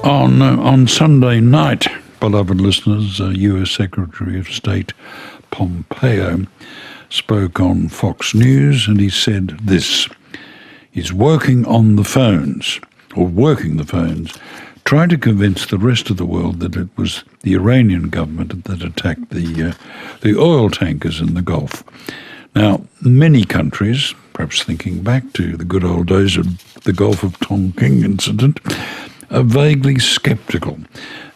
On Sunday night, beloved listeners, US Secretary of State Pompeo spoke on Fox News, and he said this: he's working the phones, trying to convince the rest of the world that it was the Iranian government that attacked the oil tankers in the Gulf. Now, many countries, perhaps thinking back to the good old days of the Gulf of Tonkin incident, are vaguely sceptical,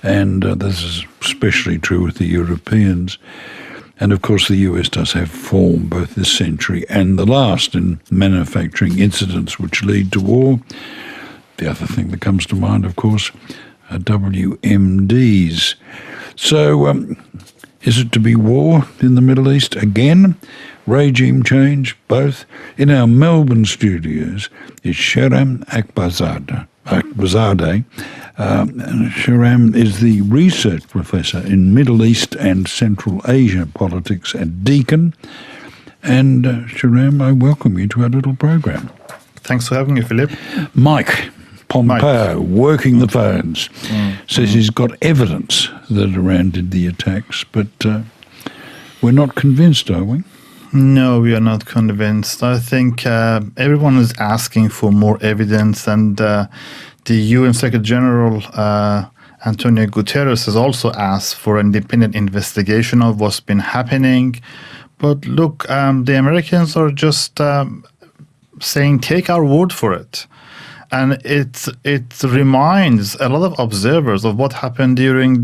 and this is especially true with the Europeans. And of course the US does have form both this century and the last in manufacturing incidents which lead to war. The other thing that comes to mind, of course, are WMDs. So is it to be war in the Middle East again? Regime change? Both? In our Melbourne studios is Shahram Akbarzadeh. Shahram is the research professor in Middle East and Central Asia politics at Deakin. And Shahram, I welcome you to our little program. Thanks for having me, Philip. Mike Pompeo, working the phones, says he's got evidence that Iran did the attacks, but we're not convinced, are we? No, we are not convinced. I think everyone is asking for more evidence, and the UN Secretary General Antonio Guterres has also asked for an independent investigation of what's been happening. But look, the Americans are just saying, take our word for it. And it reminds a lot of observers of what happened during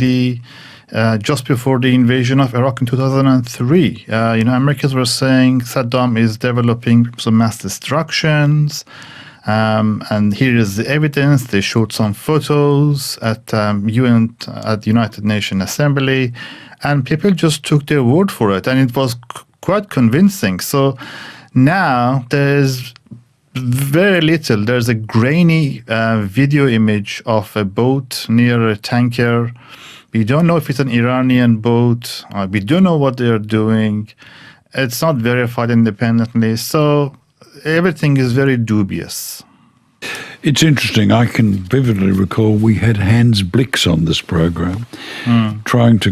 just before the invasion of Iraq in 2003. Americans were saying Saddam is developing some mass destructions, and here is the evidence. They showed some photos at United Nations Assembly, and people just took their word for it, and it was quite convincing. So now there's very little. There's a grainy video image of a boat near a tanker. We don't know if it's an Iranian boat. We don't know what they're doing. It's not verified independently. So everything is very dubious. It's interesting. I can vividly recall we had Hans Blix on this program trying to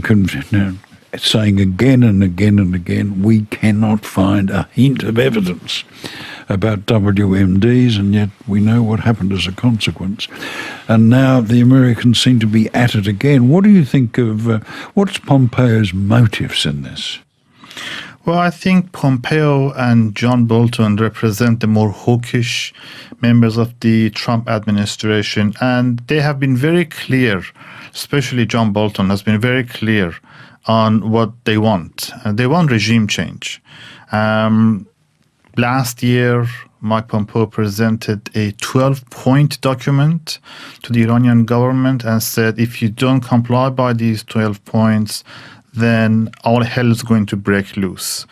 saying again and again and again, we cannot find a hint of evidence about WMDs, and yet we know what happened as a consequence. And now the Americans seem to be at it again. What do you think of what's Pompeo's motives in this? Well, I think Pompeo and John Bolton represent the more hawkish members of the Trump administration, and they have been very clear, especially John Bolton has been very clear on what they want. They want regime change. Last year, Mike Pompeo presented a 12-point document to the Iranian government and said, if you don't comply by these 12 points, then all hell is going to break loose.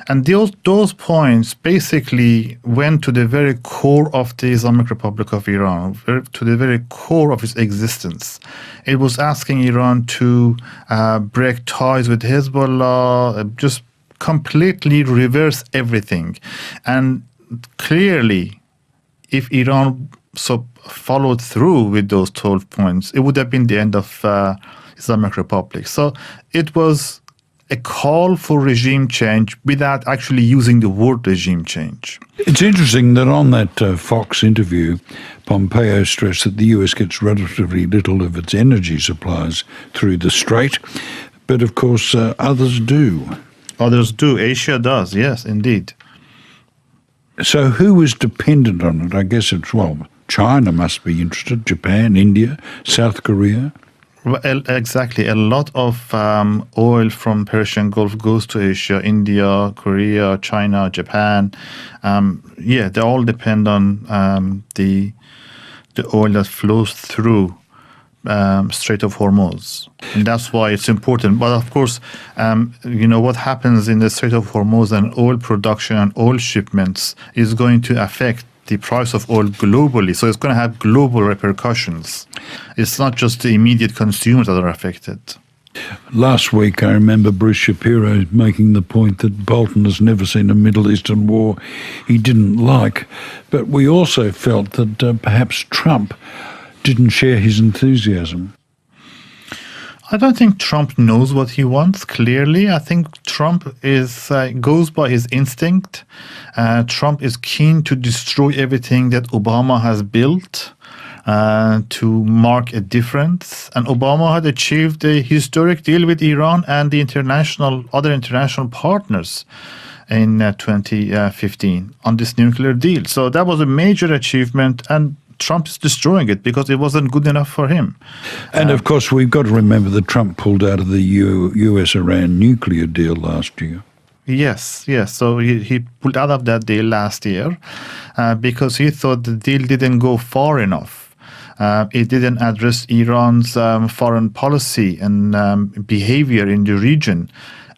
And those points basically went to the very core of the Islamic Republic of Iran, to the very core of its existence. It was asking Iran to break ties with Hezbollah, just completely reverse everything. And clearly, if Iran followed through with those 12 points, it would have been the end of Islamic Republic. So it was a call for regime change without actually using the word regime change. It's interesting that on that Fox interview, Pompeo stressed that the US gets relatively little of its energy supplies through the Strait, but of course others do. Others do. Asia does, yes, indeed. So who is dependent on it? I guess it's, China must be interested, Japan, India, South Korea. Well, exactly. A lot of oil from Persian Gulf goes to Asia, India, Korea, China, Japan. They all depend on the oil that flows through Strait of Hormuz. And that's why it's important. But of course, what happens in the Strait of Hormuz and oil production and oil shipments is going to affect the price of oil globally. So it's going to have global repercussions. It's not just the immediate consumers that are affected. Last week, I remember Bruce Shapiro making the point that Bolton has never seen a Middle Eastern war he didn't like. But we also felt that perhaps Trump didn't share his enthusiasm. I don't think Trump knows what he wants, clearly. I think Trump goes by his instinct. Trump is keen to destroy everything that Obama has built to mark a difference. And Obama had achieved a historic deal with Iran and the other international partners in 2015 on this nuclear deal. So that was a major achievement, and Trump is destroying it because it wasn't good enough for him. And of course, we've got to remember that Trump pulled out of the US-Iran nuclear deal last year. Yes. So he pulled out of that deal last year because he thought the deal didn't go far enough. It didn't address Iran's foreign policy and behavior in the region.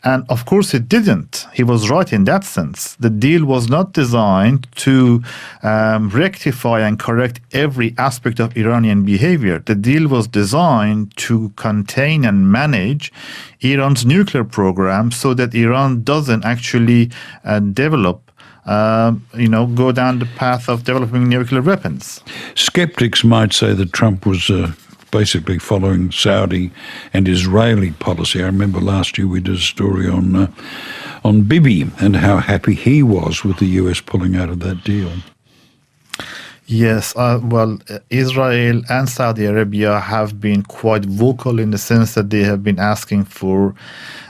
And of course it didn't. He was right in that sense. The deal was not designed to rectify and correct every aspect of Iranian behavior. The deal was designed to contain and manage Iran's nuclear program so that Iran doesn't actually develop go down the path of developing nuclear weapons. Skeptics might say that Trump was basically following Saudi and Israeli policy. I remember last year we did a story on Bibi and how happy he was with the US pulling out of that deal. Yes, Israel and Saudi Arabia have been quite vocal in the sense that they have been asking for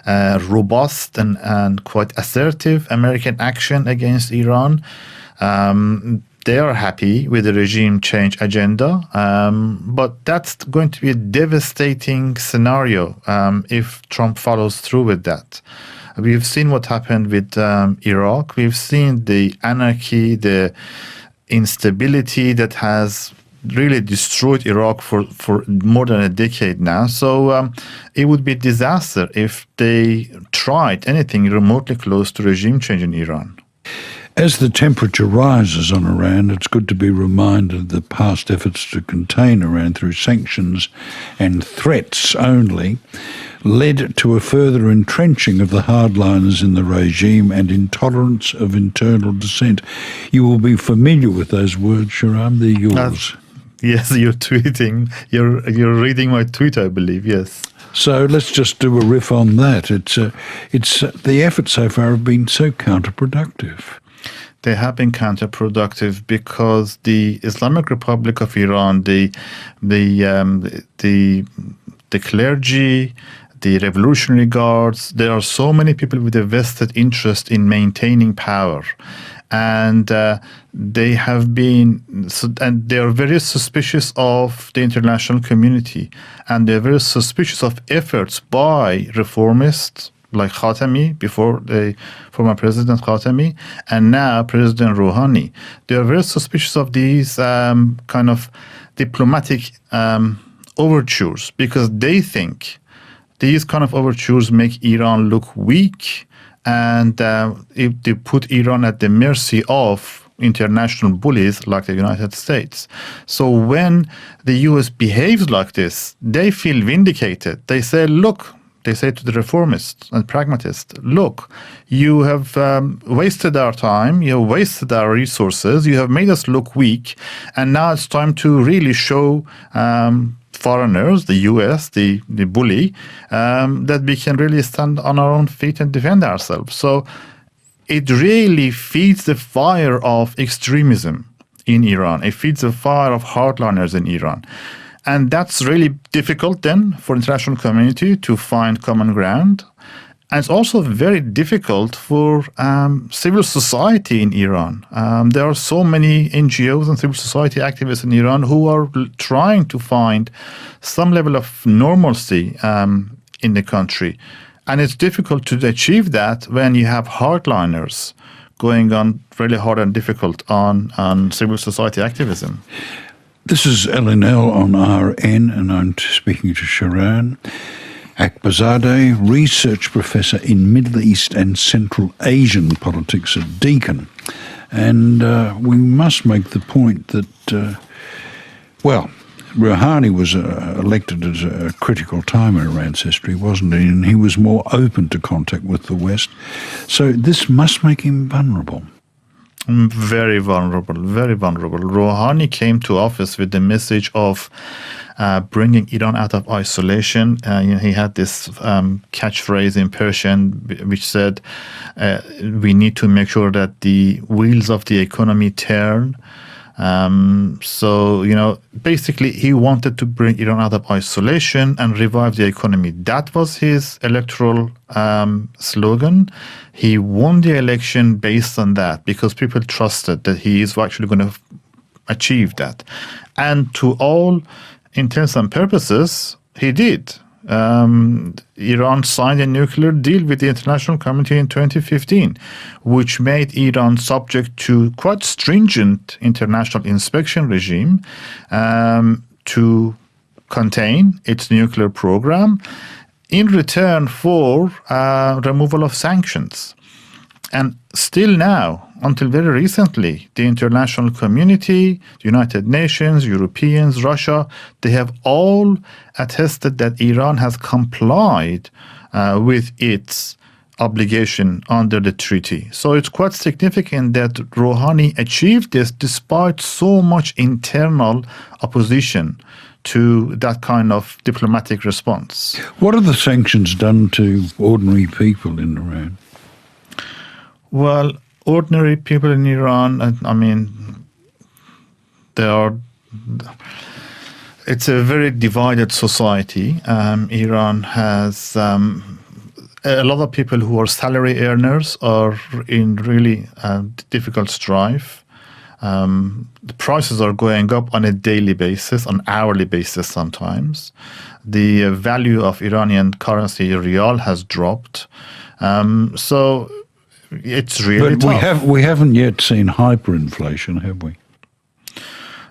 robust and quite assertive American action against Iran. They are happy with the regime change agenda, but that's going to be a devastating scenario if Trump follows through with that. We've seen what happened with Iraq. We've seen the anarchy, the instability that has really destroyed Iraq for more than a decade now. So it would be a disaster if they tried anything remotely close to regime change in Iran. As the temperature rises on Iran, it's good to be reminded that past efforts to contain Iran through sanctions and threats only led to a further entrenching of the hardliners in the regime and intolerance of internal dissent. You will be familiar with those words, Shahram. They're yours. Yes, you're tweeting. You're reading my tweet, I believe. Yes. So let's just do a riff on that. It's the efforts so far have been so counterproductive. They have been counterproductive because the Islamic Republic of Iran, the clergy, the Revolutionary Guards, there are so many people with a vested interest in maintaining power. And they have been, and they are very suspicious of the international community. And they're very suspicious of efforts by reformists, like Khatami, before the former President Khatami, and now President Rouhani. They are very suspicious of these kind of diplomatic overtures because they think these kind of overtures make Iran look weak, and if they put Iran at the mercy of international bullies like the United States. So when the US behaves like this, they feel vindicated. They say, look, they say to the reformists and pragmatists, look, you have wasted our time, you have wasted our resources, you have made us look weak, and now it's time to really show foreigners, the US, the bully, that we can really stand on our own feet and defend ourselves. So it really feeds the fire of extremism in Iran. It feeds the fire of hardliners in Iran. And that's really difficult then for the international community to find common ground. And it's also very difficult for civil society in Iran. There are so many NGOs and civil society activists in Iran who are trying to find some level of normalcy in the country. And it's difficult to achieve that when you have hardliners going on really hard and difficult on civil society activism. This is LNL on RN, and I'm speaking to Shahram Akbarzadeh, research professor in Middle East and Central Asian politics at Deakin. And we must make the point that, Rouhani was elected at a critical time in Iran's history, wasn't he? And he was more open to contact with the West. So this must make him vulnerable. Very vulnerable, very vulnerable. Rouhani came to office with the message of bringing Iran out of isolation. He had this catchphrase in Persian which said, we need to make sure that the wheels of the economy turn. Basically he wanted to bring Iran out of isolation and revive the economy. That was his electoral slogan. He won the election based on that because people trusted that he is actually going to achieve that. And to all intents and purposes, he did. Iran signed a nuclear deal with the international community in 2015, which made Iran subject to quite stringent international inspection regime to contain its nuclear program in return for removal of sanctions. And still now, until very recently, the international community, the United Nations, Europeans, Russia, they have all attested that Iran has complied with its obligation under the treaty. So it's quite significant that Rouhani achieved this despite so much internal opposition to that kind of diplomatic response. What have the sanctions done to ordinary people in Iran? Well, ordinary people in Iran, it's a very divided society. Iran has a lot of people who are salary earners are in really difficult strife. The prices are going up on a daily basis, on hourly basis sometimes. The value of Iranian currency, rial, has dropped. So it's really tough. But we haven't yet seen hyperinflation, have we?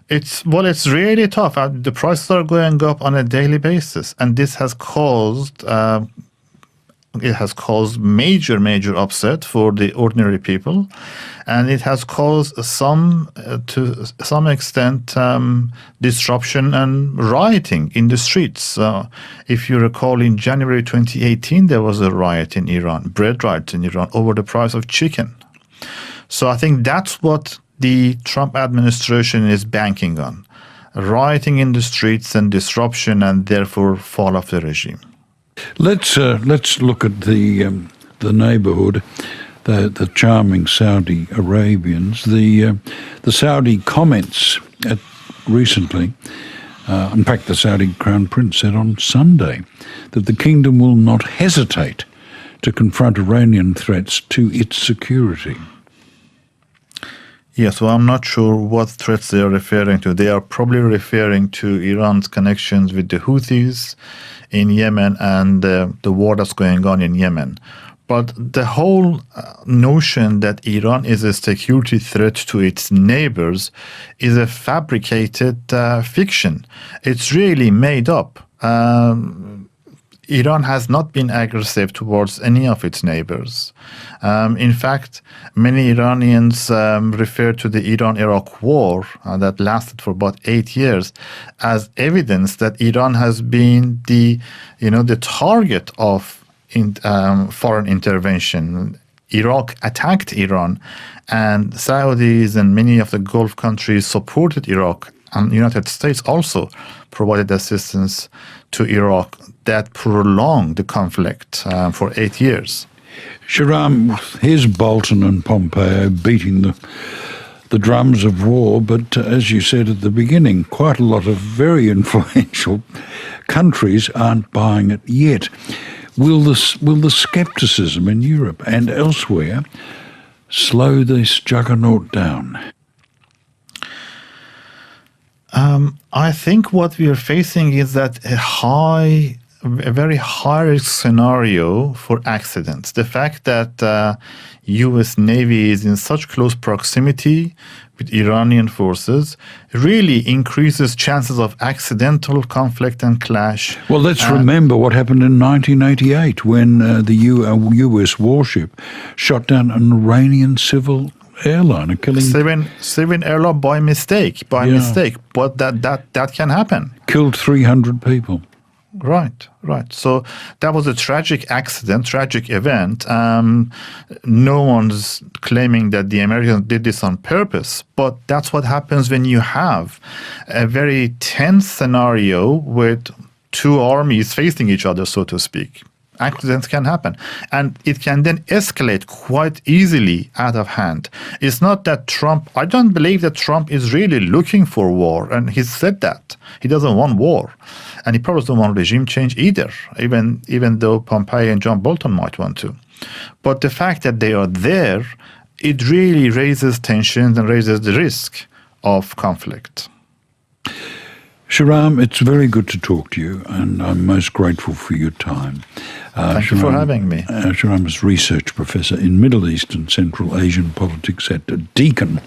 It's really tough. The prices are going up on a daily basis, and this has caused major upset for the ordinary people, and it has caused to some extent disruption and rioting in the streets. If you recall, in January 2018 there was a riot in Iran, bread riot in Iran, over the price of chicken. So I think that's what the Trump administration is banking on: rioting in the streets and disruption, and therefore fall of the regime. Let's look at the neighbourhood, the charming Saudi Arabians. The Saudi comments recently, in fact, the Saudi Crown Prince said on Sunday that the kingdom will not hesitate to confront Iranian threats to its security. Yes, well, I'm not sure what threats they are referring to. They are probably referring to Iran's connections with the Houthis in Yemen and the war that's going on in Yemen. But the whole notion that Iran is a security threat to its neighbors is a fabricated fiction. It's really made up. Iran has not been aggressive towards any of its neighbors. In fact, many Iranians refer to the Iran-Iraq war that lasted for about 8 years as evidence that Iran has been the target of foreign intervention. Iraq attacked Iran, and Saudis and many of the Gulf countries supported Iraq, and the United States also provided assistance to Iraq that prolonged the conflict for 8 years. Shahram, here's Bolton and Pompeo beating the drums of war, but as you said at the beginning, quite a lot of very influential countries aren't buying it yet. Will the scepticism in Europe and elsewhere slow this juggernaut down? I think what we are facing is that a very high risk scenario for accidents. The fact that U.S. Navy is in such close proximity with Iranian forces really increases chances of accidental conflict and clash. Well, let's remember what happened in 1988 when the U.S. warship shot down an Iranian civil airliner, killing civil airline by mistake. But that can happen. Killed 300 people. Right. So that was a tragic accident, tragic event. No one's claiming that the Americans did this on purpose, but that's what happens when you have a very tense scenario with two armies facing each other, so to speak. Accidents can happen, and it can then escalate quite easily out of hand. It's not that I don't believe that Trump is really looking for war, and he said that. He doesn't want war, and he probably doesn't want regime change either, even though Pompeo and John Bolton might want to. But the fact that they are there, it really raises tensions and raises the risk of conflict. Shahram, it's very good to talk to you, and I'm most grateful for your time. Thank you for having me. Shahram is research professor in Middle East and Central Asian politics at Deakin